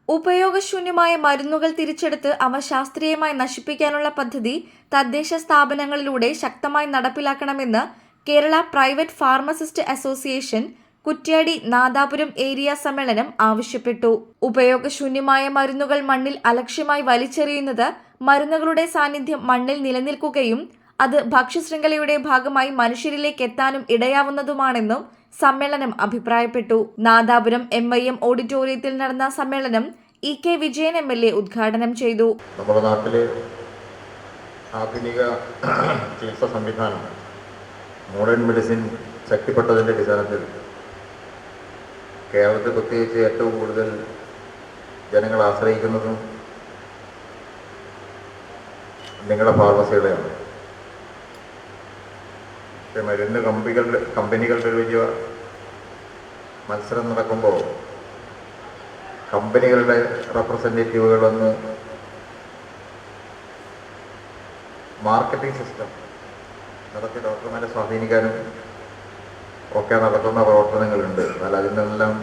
ഉപയോഗശൂന്യമായ മരുന്നുകൾ തിരിച്ചെടുത്ത് അവ ശാസ്ത്രീയമായി നശിപ്പിക്കാനുള്ള പദ്ധതി തദ്ദേശ സ്ഥാപനങ്ങളിലൂടെ ശക്തമായി നടപ്പിലാക്കണമെന്ന് Kerala private pharmacist association Kuttiady Nadapuram area സമ്മേളനം ആവശ്യപ്പെട്ടു. ഉപയോഗശൂന്യമായ മരുന്നുകൾ മണ്ണിൽ അലക്ഷ്യമായി വലിച്ചെറിയുന്നത് മരുന്നുകളുടെ സാന്നിധ്യം മണ്ണിൽ നിലനിൽക്കുകയും അത് ഭക്ഷ്യശൃംഖലയുടെ ഭാഗമായി മനുഷ്യരിലേക്ക് എത്താനും ഇടയാവുന്നതുമാണെന്നും സമ്മേളനം അഭിപ്രായപ്പെട്ടു. നാദാപുരം MIM ഓഡിറ്റോറിയത്തിൽ നടന്ന സമ്മേളനം EK വിജയൻ MLA ഉദ്ഘാടനം ചെയ്തു. നമ്മുടെ നാട്ടിലെ ആധുനിക ചികിത്സാ സംവിധാനം മോഡേൺ മെഡിസിൻ ശക്തിപ്പെട്ടതിൻ്റെ അടിസ്ഥാനത്തിൽ കേരളത്തിൽ പ്രത്യേകിച്ച് ഏറ്റവും കൂടുതൽ ജനങ്ങൾ ആശ്രയിക്കുന്നതും നിങ്ങളുടെ ഫാർമസികളെയാണ്. മരുന്ന് കമ്പനികളുടെ വലിയ മത്സരം നടക്കുമ്പോൾ കമ്പനികളുടെ റെപ്രസെൻറ്റേറ്റീവുകൾ വന്ന് മാർക്കറ്റിംഗ് സിസ്റ്റം നടത്തി ഡോക്ടർമാരെ സ്വാധീനിക്കാനും ഒക്കെ നടത്തുന്ന പ്രവർത്തനങ്ങളുണ്ട്. എന്നാൽ അതിനെല്ലാം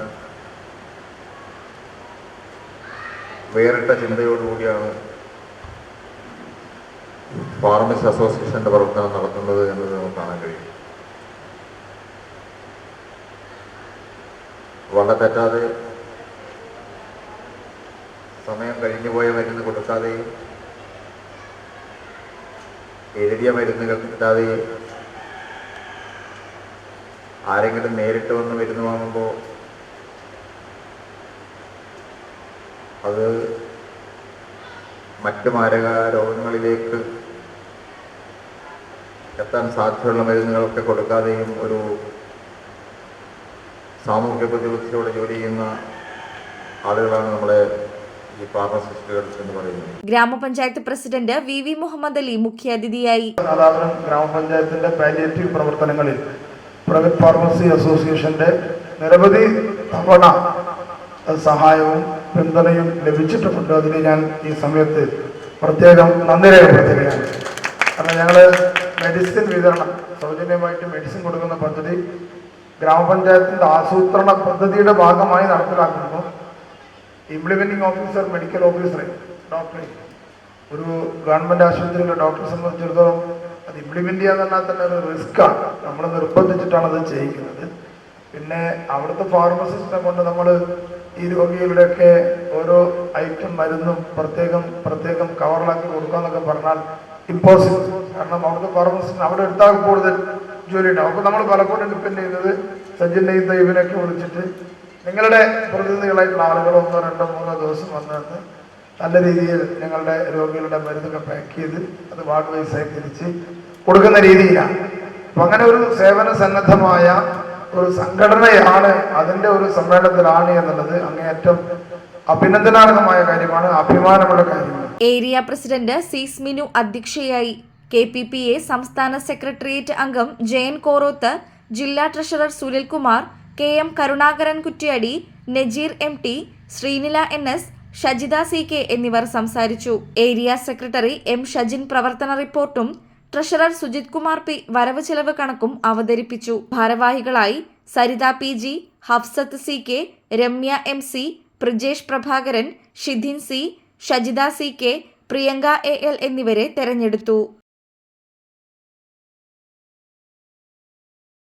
വേറിട്ട ചിന്തയോടുകൂടിയാണ് ഫാർമസിസ്റ്റ് അസോസിയേഷൻ്റെ പ്രവർത്തനം നടത്തുന്നത് എന്നത് നമുക്ക് കാണാൻ കഴിയും. വളരെ തെറ്റാതെ സമയം കഴിഞ്ഞുപോയ മരുന്ന് കൊടുക്കാതെയും എഴുതിയ മരുന്നുകൾ കിട്ടാതെയും ആരെങ്കിലും നേരിട്ട് വന്ന് മരുന്ന് വാങ്ങുമ്പോൾ അത് മറ്റ് മാരക രോഗങ്ങളിലേക്ക് എത്താൻ സാധ്യതയുള്ള മരുന്നുകളൊക്കെ കൊടുക്കാതെയും ഒരു സാമൂഹ്യ പ്രതിബദ്ധതയോടെ ജോലി ചെയ്യുന്ന ആളുകളാണ് നമ്മളെ ഈ ഫാർമസിസ്റ്റുകൾ എന്ന് പറയുന്നത്. ഗ്രാമപഞ്ചായത്ത് പ്രസിഡന്റ് VV മുഹമ്മദ് അലി മുഖ്യാതിഥിയായി. നാദാപുരം ഗ്രാമപഞ്ചായത്തിന്റെ പാലിയേറ്റീവ് പ്രവർത്തനങ്ങളിൽ പ്രൈവറ്റ് ഫാർമസി അസോസിയേഷന്റെ നിരവധി തവണ സഹായവും പിന്തുണയും ലഭിച്ചിട്ടുമുണ്ട്. അതിന് ഞാൻ ഈ സമയത്ത് പ്രത്യേകം നന്ദി രേഖപ്പെടുത്തുകയാണ്. കാരണം ഞങ്ങൾ മെഡിസിൻ വിതരണം, സൗജന്യമായിട്ട് മെഡിസിൻ കൊടുക്കുന്ന പദ്ധതി ഗ്രാമപഞ്ചായത്തിൻ്റെ ആസൂത്രണ പദ്ധതിയുടെ ഭാഗമായി നടപ്പിലാക്കുമ്പോൾ ഇംപ്ലിമെൻറ്റിംഗ് ഓഫീസർ, മെഡിക്കൽ ഓഫീസറെ, ഡോക്ടറെ, ഒരു ഗവൺമെൻറ് ആശുപത്രിയിലെ ഡോക്ടറെ സംബന്ധിച്ചിടത്തോളം അത് ഇംപ്ലിമെൻ്റ് ചെയ്യാൻ പറഞ്ഞാൽ തന്നെ ഒരു റിസ്ക്കാണ്. നമ്മൾ നിർബന്ധിച്ചിട്ടാണ് അത് ചെയ്യിക്കുന്നത്. പിന്നെ അവിടുത്തെ ഫാർമസിസ്റ്റിനെ കൊണ്ട് നമ്മൾ ഈ രോഗികളുടെയൊക്കെ ഓരോ ഐറ്റം മരുന്നും പ്രത്യേകം കവറിലാക്കി കൊടുക്കാന്നൊക്കെ പറഞ്ഞാൽ ഇമ്പോസിബിൾ. കാരണം അവിടുത്തെ ഫാർമസിസ്റ്റിന് അവിടെ എടുത്താൽ കൂടുതൽ ജോലി ഉണ്ടാവും. അപ്പോൾ നമ്മൾ പലപ്പോഴും ഡിപ്പെൻഡ് ചെയ്യുന്നത് സജ്ജനെയും ദൈവനൊക്കെ വിളിച്ചിട്ട് നിങ്ങളുടെ പ്രതിനിധികളായിട്ടുള്ള ആളുകൾ 1, 2, 3 ദിവസം വന്നിട്ട് നല്ല രീതിയിൽ ഞങ്ങളുടെ രോഗികളുടെ മരുന്നൊക്കെ പാക്ക് ചെയ്ത് അത് വാർഡ് വൈസായി തിരിച്ച് കൊടുക്കുന്ന രീതിയിലാണ്. അപ്പം അങ്ങനെ ഒരു സേവന സന്നദ്ധമായ ഒരു സംഘടനയാണ് അതിൻ്റെ ഒരു സമ്മേളനത്തിലാണ് എന്നുള്ളത് അങ്ങേയറ്റം അഭിനന്ദനാർഹമായ കാര്യമാണ്, അഭിമാനമുള്ള കാര്യമാണ്. ഏരിയ പ്രസിഡന്റ് സീസ്മിനു അധ്യക്ഷയായി. KPPA സംസ്ഥാന സെക്രട്ടേറിയറ്റ് അംഗം ജയൻ കോറോത്ത്, ജില്ലാ treasurer Sunilkumar, KM Karunakaran Kuttiady, Najeer MT, Sreenila NS, Shajitha CK എന്നിവർ സംസാരിച്ചു. ഏരിയ സെക്രട്ടറി M ഷജിൻ പ്രവർത്തന റിപ്പോർട്ടും ട്രഷറർ സുജിത് കുമാർ P വരവ് ചെലവ് കണക്കും അവതരിപ്പിച്ചു. ഭാരവാഹികളായി Saritha PG, Hafsath CK, Ramya MC, Prajesh Prabhakaran, Shidhin C, Shajitha CK, Priyanka AL എന്നിവരെ തെരഞ്ഞെടുത്തു.